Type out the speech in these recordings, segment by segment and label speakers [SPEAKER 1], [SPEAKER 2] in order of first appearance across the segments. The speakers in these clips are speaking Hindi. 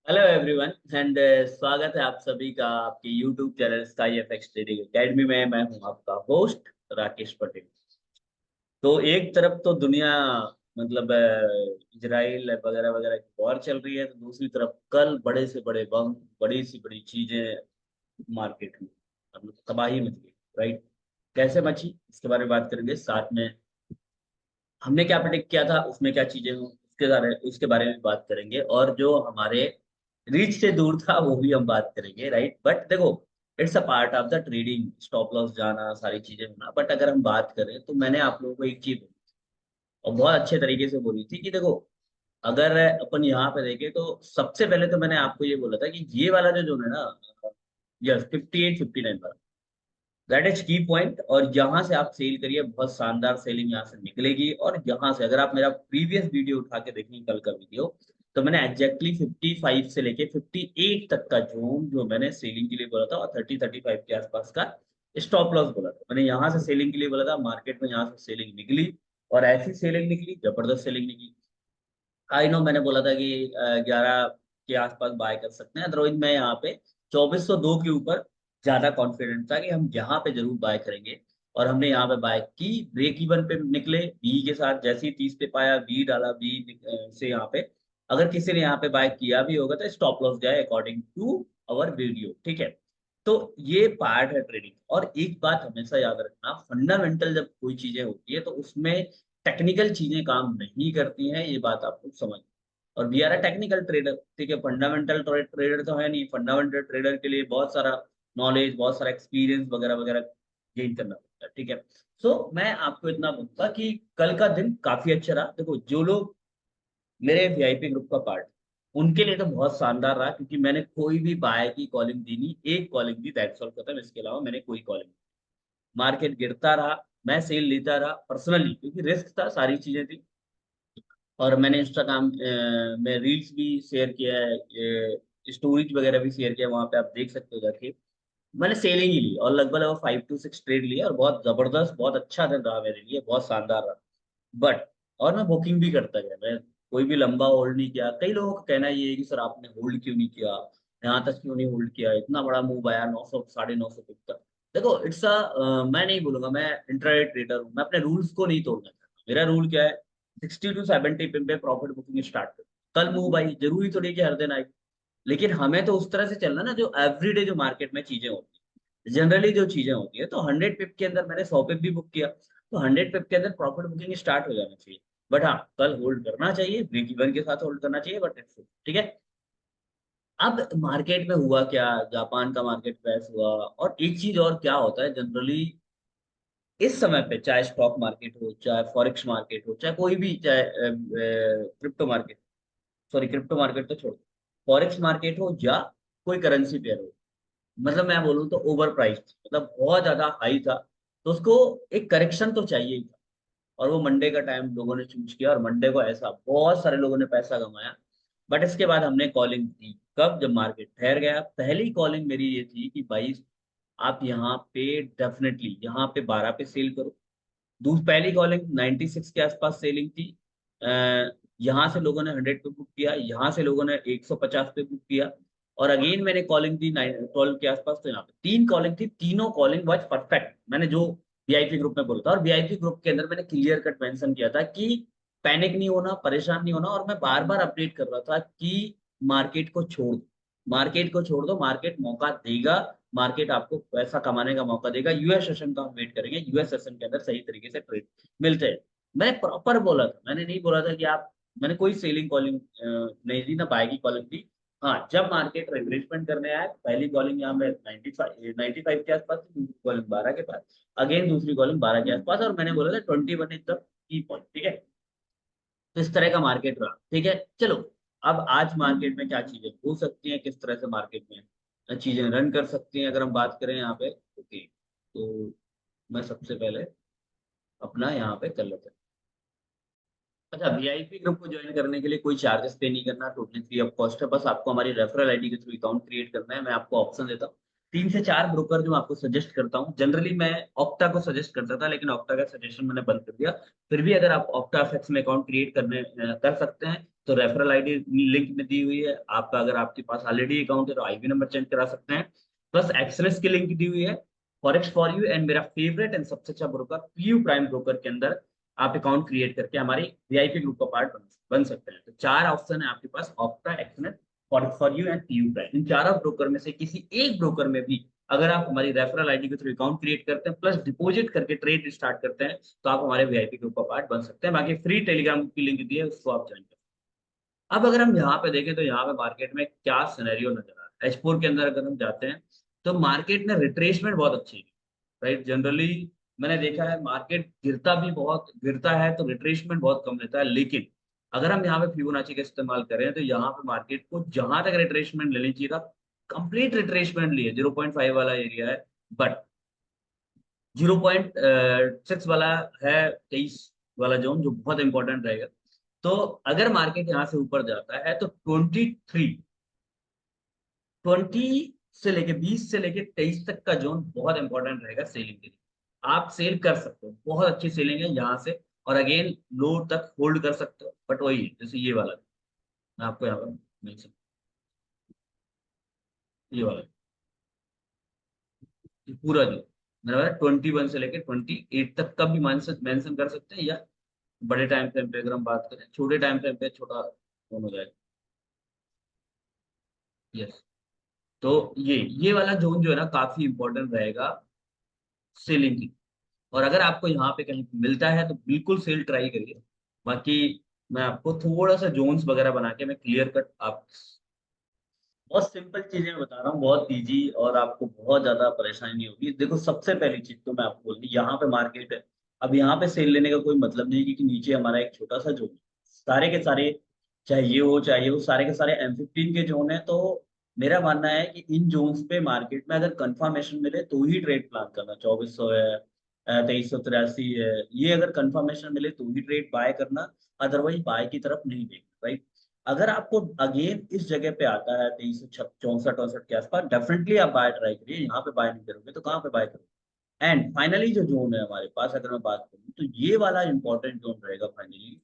[SPEAKER 1] हेलो एवरीवन एंड स्वागत है आप सभी का आपके YouTube channel sky FX trading academy में। मैं हूं आपका होस्ट राकेश पटेल। तो एक तरफ तो दुनिया मतलब इजराइल वगैरह वगैरह की वॉर चल रही है, तो दूसरी तरफ कल बड़े से बड़े बम, बड़ी सी बड़ी चीजें मार्केट में मतलब तबाही मच गई। राइट? कैसे मची इसके बारे में बात करेंगे। साथ में हमने क्या प्रेडिक्ट किया था, उसमें क्या चीजें हुई, उसके बारे में बात करेंगे। और जो हमारे रीच से दूर था वो भी हम बात करेंगे। राइट? बट देखो, it's a part of the trading, stop loss जाना, सारी चीजें होना। बट अगर हम बात करें तो मैंने आप लोगों को एक चीज बोली और बहुत अच्छे तरीके से बोली थी कि देखो, अगर अपन यहाँ पे देखें तो सबसे पहले तो मैंने आपको ये बोला था कि ये वाला जो जोन है ना, यस 58-59 वाला, दैट इज की पॉइंट। और यहाँ से आप सेल करिए, बहुत शानदार सेलिंग यहाँ से निकलेगी। और यहाँ से अगर आप मेरा प्रीवियस वीडियो उठा के देखेंगे, कल का वीडियो, तो मैंने एग्जैक्टली 55 से लेके 58 तक का जोन जो मैंने सेलिंग के लिए बोला था, और 30-35 के आसपास का स्टॉप लॉस बोला था। मैंने यहाँ से सेलिंग के लिए बोला था, मार्केट में यहाँ से सेलिंग निकली और ऐसी सेलिंग निकली, जबरदस्त सेलिंग निकली। आई नो मैंने बोला था कि 11 के आसपास बाय कर सकते हैं, अदरवाइज मैं यहाँ पे 2402 के ऊपर ज्यादा कॉन्फिडेंट था कि हम यहाँ पे जरूर बाय करेंगे। और हमने यहाँ पे बाय की, ब्रेक इवन पे निकले बी के साथ। जैसे ही 30 पे पाया, बी डाला, बी से यहाँ पे अगर किसी ने यहाँ पे बाय किया भी होगा तो स्टॉप लॉस जाए अकॉर्डिंग टू अवर वीडियो। ठीक है? तो ये पार्ट है ट्रेडिंग। और एक बात हमेशा याद रखना, फंडामेंटल जब कोई चीजें होती है तो उसमें टेक्निकल चीजें काम नहीं करती हैं, ये बात आप लोग समझ। और we are a technical trader. ठीक है? फंडामेंटल ट्रेडर तो है नहीं। फंडामेंटल ट्रेडर के लिए बहुत सारा नॉलेज, बहुत सारा एक्सपीरियंस वगैरह वगैरह गेन करना पड़ता है। ठीक है? सो मैं आपको इतना बोलूंगा कि कल का दिन काफी अच्छा रहा। देखो, जो लोग मेरे वीआईपी ग्रुप का पार्ट, उनके लिए तो बहुत शानदार रहा, क्योंकि मैंने कोई भी बाय की कॉलिंग दी नहीं, एक कॉलिंग दी, दैट्स ऑल, खत्म। इसके अलावा मैंने कोई कॉलिंग, मार्केट गिरता रहा, मैं सेल लेता रहा पर्सनली, क्योंकि रिस्क था, सारी चीजें थी। और मैंने इंस्टाग्राम में रील्स भी शेयर किया है, स्टोरीज वगैरह भी शेयर किया, वहां पे आप देख सकते हो जाके। मैंने सेलिंग ही ली और लगभग लगभग 5 to 6 ट्रेड लिया, और बहुत जबरदस्त, बहुत अच्छा दिन रहा मेरे लिए, बहुत शानदार रहा। बट और मैं बुकिंग भी करता गया, मैं कोई भी लंबा होल्ड नहीं किया। कई लोगों का कहना ये है कि सर आपने होल्ड क्यों नहीं किया, यहाँ तक क्यों नहीं होल्ड किया, इतना बड़ा मूव आया 900 950 तक। देखो, मैं नहीं बोलूंगा, मैं इंट्राडे ट्रेडर हूँ, मैं अपने रूल्स को नहीं तोड़ना चाहता। मेरा रूल क्या है, 60 to 70 पिन पे प्रॉफिट बुकिंग स्टार्ट करो। कल मूव आई, जरूरी थोड़ी कि हर दिन आई, लेकिन हमें तो उस तरह से चलना ना जो एवरीडे जो मार्केट में चीजें होती है, जनरली जो चीजें होती है। तो 100 पिप के अंदर मैंने 100 पिप भी बुक किया, तो 100 पिप के अंदर प्रॉफिट बुकिंग स्टार्ट हो जाना चाहिए। बट हाँ, कल होल्ड करना चाहिए, ब्रेक इवन के साथ होल्ड करना चाहिए, बट इट्स ठीक है। अब मार्केट में हुआ क्या, जापान का मार्केट क्रैश हुआ। और एक चीज और क्या होता है जनरली इस समय पे, चाहे स्टॉक मार्केट हो, चाहे फॉरेक्स मार्केट हो, चाहे कोई भी, चाहे crypto market, sorry crypto market तो छोड़ो, फॉरेक्स मार्केट हो या कोई करेंसी पेयर हो, मतलब मैं बोलूँ तो ओवर प्राइस, मतलब बहुत ज्यादा हाई था, तो उसको एक करेक्शन तो चाहिए ही था। और वो मंडे का टाइम लोगों ने चूज किया, और मंडे को ऐसा बहुत सारे लोगों ने पैसा कमाया। बट इसके बाद हमने कॉलिंग दी कब, जब मार्केट ठहर गया। पहली कॉलिंग मेरी ये थी कि भाई, आप यहाँ पे डेफिनेटली यहाँ पे 12 पे सेल करो। पहली कॉलिंग 96 के आसपास सेलिंग थी। यहाँ से लोगों ने 100 पे बुक किया, यहाँ से लोगों ने 150 पे बुक किया। और अगेन मैंने कॉलिंग दी 12 के आसपास, तो यहाँ पे 3 कॉलिंग थी, तीनों कॉलिंग वाज परफेक्ट, मैंने जो वीआईपी ग्रुप में बोला था। और वीआईपी ग्रुप के अंदर मैंने क्लियर कट मेंशन किया था कि पैनिक नहीं होना, परेशान नहीं होना। और मैं बार बार अपडेट कर रहा था कि मार्केट को छोड़ दो, मार्केट को छोड़ दो, मार्केट मौका देगा, मार्केट आपको पैसा कमाने का मौका देगा। यूएस सेशन का हम वेट करेंगे, यूएस सेशन के अंदर सही तरीके से ट्रेड मिलते हैं। मैंने प्रॉपर बोला था, मैंने नहीं बोला था कि आप, मैंने कोई सेलिंग कॉलिंग नहीं दी, ना बाय की कॉलिंग दी। हाँ, जब मार्केट रिट्रेसमेंट करने आया, पहली कॉलिंग यहाँ पे 95 के आसपास थी, दूसरी कॉलिंग 12 के पास, अगेन दूसरी कॉलिंग 12 के आसपास, और मैंने बोला था 21 इज द की पॉइंट। ठीक है? तो इस तरह का मार्केट रहा। ठीक है? चलो, अब आज मार्केट में क्या चीजें हो सकती हैं, किस तरह से मार्केट में चीजें रन कर सकती हैं, अगर हम बात करें यहाँ पे। ओके, तो मैं सबसे पहले अपना यहाँ पे कर लेते हैं। अच्छा, वीआईपी ग्रुप को ज्वाइन करने के लिए कोई चार्जेस पे नहीं करना, टोटली फ्री ऑफ कॉस्ट है। बस आपको हमारी रेफरल आईडी के थ्रू अकाउंट क्रिएट करना है, मैं आपको ऑप्शन देता हूँ। 3 से 4 ब्रोकर जो आपको सजेस्ट करता हूँ। जनरली मैं ऑक्टा को सजेस्ट करता था, लेकिन ऑक्टा का सजेशन मैंने बंद कर दिया। फिर भी अगर आप ऑक्टा एफएक्स में अकाउंट क्रिएट कर सकते हैं तो रेफरल आईडी लिंक में दी हुई है आपका। अगर आपके पास ऑलरेडी अकाउंट है तो आईपी नंबर चेंज करा सकते हैं। प्लस एक्सएलएस की लिंक दी हुई है, फॉरेक्स फॉर यू एंड मेरा फेवरेट एंड सबसे अच्छा ब्रोकर पीयू प्राइम ब्रोकर के अंदर आप अकाउंट क्रिएट करके हमारी वीआईपी ग्रुप का पार्ट बन सकते हैं। तो 4 ऑप्शन है आपके पास, Octa, XLS, for you and PU Prime. इन चारों ब्रोकर में से किसी एक ब्रोकर में भी अगर आप हमारी रेफरल आईडी के थ्रू अकाउंट क्रिएट करते हैं प्लस डिपॉजिट करके ट्रेड स्टार्ट करते हैं तो आप हमारे वीआईपी ग्रुप का पार्ट बन सकते हैं। बाकी फ्री टेलीग्राम की लिंक दी है, उसको आप ज्वाइन करें। अब अगर हम यहाँ पे देखें तो यहाँ पे मार्केट में क्या सिनेरियो नजर आ रहा है, एच4 के अंदर अगर हम जाते हैं तो मार्केट में रिट्रेसमेंट बहुत अच्छी है। राइट, जनरली मैंने देखा है मार्केट गिरता है तो रिट्रेसमेंट बहुत कम लेता है। लेकिन अगर हम यहाँ पे फिबोनाची का इस्तेमाल करें तो यहाँ पे मार्केट को जहां तक रिट्रेसमेंट लेनी चाहिए था, कंप्लीट रिट्रेसमेंट लिए 0.5 वाला एरिया है। बट 0.6 वाला है, 23 वाला जोन जो बहुत इंपॉर्टेंट रहेगा। तो अगर मार्केट यहाँ से ऊपर जाता है तो 20 से लेके 23 तक का जोन बहुत इंपॉर्टेंट रहेगा सेलिंग के लिए। आप सेल कर सकते हो, बहुत अच्छी सेलिंग है यहाँ से। और अगेन लो तक होल्ड कर सकते हो, बट वही है, जैसे ये वाला मैं आपको यहाँ पर मिल सकता, ये वाला ये पूरा जो मेरा 21 से लेके 28 तक का भी मेंशन कर सकते हैं, या बड़े टाइम फ्रेम पे अगर हम बात करें, छोटे टाइम फ्रेम पे छोटा कौन हो जाएगा। यस, तो ये वाला जोन जो है ना काफी इंपॉर्टेंट रहेगा सेलिंग की। और अगर आपको यहाँ पे कहीं मिलता है तो बिल्कुल सेल ट्राई करिए। बाकी मैं आपको थोड़ा सा जोन्स वगैरह बना के मैं क्लियर कट आप बहुत सिंपल चीजें बता रहा हूँ, बहुत इजी, और आपको बहुत ज्यादा परेशानी नहीं होगी। देखो, सबसे पहली चीज तो मैं आपको बोल दी, यहाँ पे मार्केट है। अब यहाँ पे सेल लेने का कोई मतलब नहीं है, क्योंकि नीचे हमारा एक छोटा सा जोन है। सारे के सारे, चाहे ये हो, सारे के सारे M15 के जोन है। तो मेरा मानना है कि इन जोन्स पे मार्केट में अगर कंफर्मेशन मिले तो ही ट्रेड प्लान करना। 2400 है, 2383 है, ये अगर कंफर्मेशन मिले तो ही ट्रेड बाय करना, अदरवाइज बाय की तरफ नहीं देखना। राइट, अगर आपको अगेन इस जगह पे आता है 2364 64 के आसपास, डेफिनेटली आप बाय ट्राई करिए। यहाँ पे बाय नहीं करोगे तो कहाँ पे बाय करोगे। एंड फाइनली जो जोन है हमारे पास, अगर मैं बात करूँ तो ये वाला इंपॉर्टेंट जोन रहेगा फाइनली।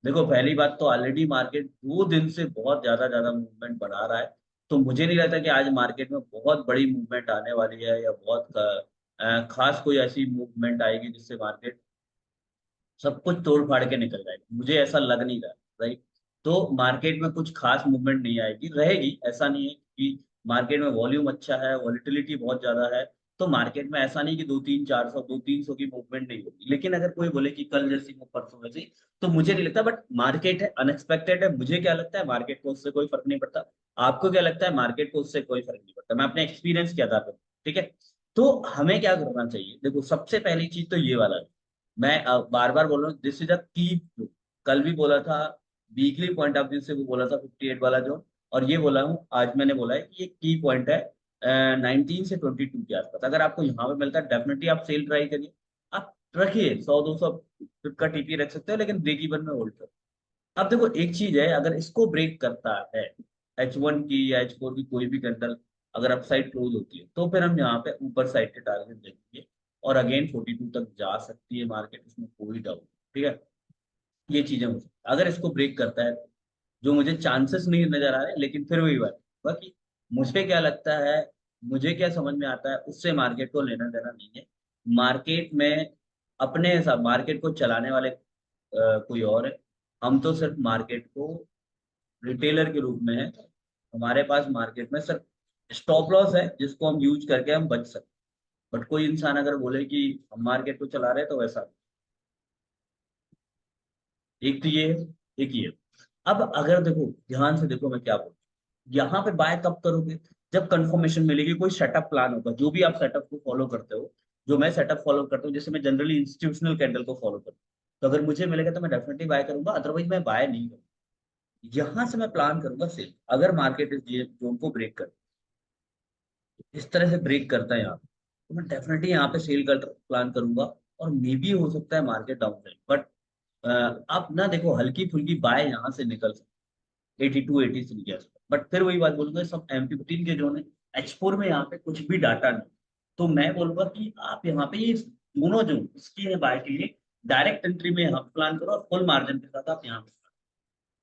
[SPEAKER 1] देखो, पहली बात तो ऑलरेडी मार्केट 2 दिन से बहुत ज्यादा ज्यादा मूवमेंट बढ़ा रहा है। तो मुझे नहीं लगता कि आज मार्केट में बहुत बड़ी मूवमेंट आने वाली है, या बहुत खास कोई ऐसी मूवमेंट आएगी जिससे मार्केट सब कुछ तोड़ फाड़ के निकल जाएगा। मुझे ऐसा लग नहीं रहा। राइट, तो मार्केट में कुछ खास मूवमेंट नहीं आएगी, रहेगी, ऐसा नहीं है कि मार्केट में वॉल्यूम अच्छा है, वॉलिटिलिटी बहुत ज्यादा है। तो मार्केट में ऐसा नहीं कि 2-3 400 2-300 की मूवमेंट नहीं होगी। लेकिन अगर कोई बोले कि कल जैसी वो परसों वैसी, तो मुझे नहीं लगता। बट मार्केट है, अनएक्सपेक्टेड है। मुझे क्या लगता है, मार्केट को उससे कोई फर्क नहीं पड़ता। आपको क्या लगता है, मार्केट को उससे कोई फर्क नहीं पड़ता। मैं अपने एक्सपीरियंस के आधार पर, ठीक है। तो हमें क्या करना चाहिए, देखो सबसे पहली चीज तो ये वाला है। मैं बार बार बोल रहा हूँ, दिस इज अ की। कल भी बोला था, वीकली पॉइंट ऑफ व्यू से भी बोला था 58 वाला जोन। और ये बोला हूँ, आज मैंने बोला है कि ये की पॉइंट है 19 से 22 के आसपास। अगर आपको यहाँ पे मिलता है, डेफिनेटली आप सेल ट्राई करिए। आप रखिए 100-200 का टीपी रख सकते हो, लेकिन ब्रेक इवन में होल्ड करो। अब देखो, एक चीज है, अगर इसको ब्रेक करता है H1 की या H4 की कोई भी कैंडल, अगर अपसाइड क्लोज होती है, तो फिर हम यहाँ पे ऊपर साइड के टारगेट देखेंगे। और अगेन 42 तक जा सकती है मार्केट, इसमें कोई डाउट। ठीक है, ये चीजें हो सकती हैं। अगर इसको ब्रेक करता है, जो मुझे चांसेस नहीं नजर आ रहे, लेकिन फिर वही बात, बाकी मुझे क्या लगता है, मुझे क्या समझ में आता है, उससे मार्केट को लेना देना नहीं है। मार्केट में अपने हिसाब, मार्केट को चलाने वाले कोई और है। हम तो सिर्फ मार्केट को रिटेलर के रूप में है। हमारे पास मार्केट में सिर्फ स्टॉप लॉस है जिसको हम यूज करके हम बच सकते हैं। बट कोई इंसान अगर बोले कि हम मार्केट को चला रहे हैं, तो वैसा एक तो ये है, एक ये है। अब अगर देखो, ध्यान से देखो मैं क्या बोल, यहाँ पे बाय कब करोगे, जब कंफर्मेशन मिलेगी, कोई सेटअप प्लान होगा, जो भी आप सेटअप को फॉलो करते हो। जो मैं सेटअप फॉलो करता हूँ, जैसे मैं जनरली इंस्टीट्यूशनल कैंडल को फॉलो करता हूँ, तो अगर मुझे मिलेगा तो मैं डेफिनेटली बाय करूंगा, अदरवाइज मैं बाय नहीं करूंगा। यहां से मैं प्लान करूंगा सेल, अगर मार्केट इस जोन को ब्रेक कर, इस तरह से ब्रेक करता है यहाँ पे, तो मैं डेफिनेटली यहाँ पे सेल का प्लान करूंगा। और मे भी हो सकता है मार्केट डाउन जाए, बट आप ना देखो, हल्की फुल्की बाय यहाँ से निकल सकते 82 83 के आसपास। बट फिर वही बात बोलूंगा, सब M15 के जोन है, H4 में यहाँ पे कुछ भी डाटा नहीं। तो मैं बोलूंगा कि आप यहाँ पे ये दोनों जो स्कीम है बाय के लिए, डायरेक्ट एंट्री में यहाँ प्लान करो और फुल मार्जिन के साथ आप यहाँ पे।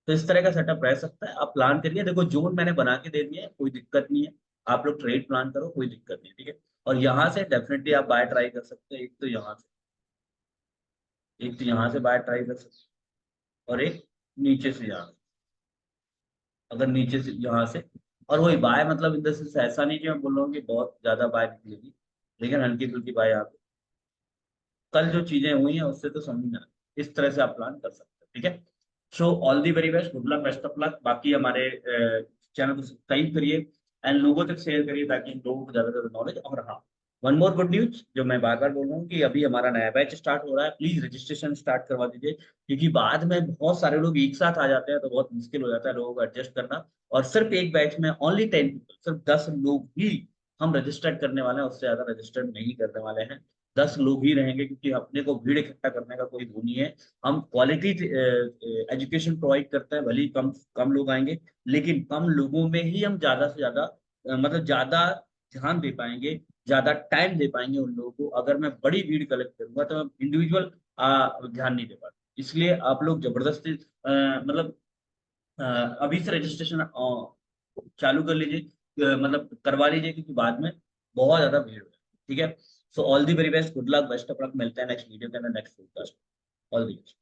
[SPEAKER 1] तो इस तरह का सेटअप रह सकता है, आप प्लान करिए। देखो जोन मैंने बना के दे दिया है, कोई दिक्कत नहीं है। आप लोग ट्रेड प्लान करो, कोई दिक्कत नहीं, ठीक है। और यहाँ से डेफिनेटली आप बाय ट्राई कर सकते हैं। एक तो यहाँ से बाय ट्राई कर सकते हैं, और एक नीचे से यहाँ। अगर नीचे से यहाँ से, और वही बाय मतलब इन द सेंस ऐसा नहीं कि मैं बोल रहा हूँ कि बहुत ज्यादा बाय निकलेगी, लेकिन हल्की फुल्की बाय आप कल जो चीजें हुई हैं उससे तो समझना, इस तरह से आप प्लान कर सकते हैं, ठीक है। So all the very best, good luck, best of luck. बाकी हमारे चैनल को सब्सक्राइब करिए एंड लोगों तक शेयर करिए ताकि लोगों को ज्यादा से ज्यादा नॉलेज। और हाँ, वन मोर गुड न्यूज जो मैं बार बार बोल रहा हूँ कि अभी हमारा नया बैच स्टार्ट हो रहा है, प्लीज रजिस्ट्रेशन स्टार्ट करवा दीजिए, क्योंकि बाद में बहुत सारे लोग एक साथ आ जाते हैं तो बहुत मुश्किल हो जाता है लोगों को एडजस्ट करना। और सिर्फ एक बैच में ओनली 10 पीपल, सिर्फ 10 लोग ही हम रजिस्टर्ड करने वाले हैं, उससे ज्यादा रजिस्टर्ड नहीं करने वाले हैं। 10 लोग ही रहेंगे, क्योंकि अपने को भीड़ इकट्ठा करने का कोई वो नहीं है। हम क्वालिटी एजुकेशन प्रोवाइड करते हैं, भले ही कम कम लोग आएंगे, लेकिन कम लोगों में ही हम ज्यादा से ज्यादा मतलब ज्यादा ध्यान दे पाएंगे, ज्यादा टाइम दे पाएंगे उन लोगों को। अगर मैं बड़ी भीड़ कलेक्ट करूंगा तो मैं इंडिविजुअल ध्यान नहीं दे पाता। इसलिए आप लोग जबरदस्ती मतलब अ, अभी से रजिस्ट्रेशन चालू कर लीजिए, मतलब करवा लीजिए, क्योंकि बाद में बहुत ज्यादा भीड़ है, ठीक है। So all the very best, good luck, best of luck. मिलते हैं नेक्स्ट वीडियो के अंदर, next podcast. All the best.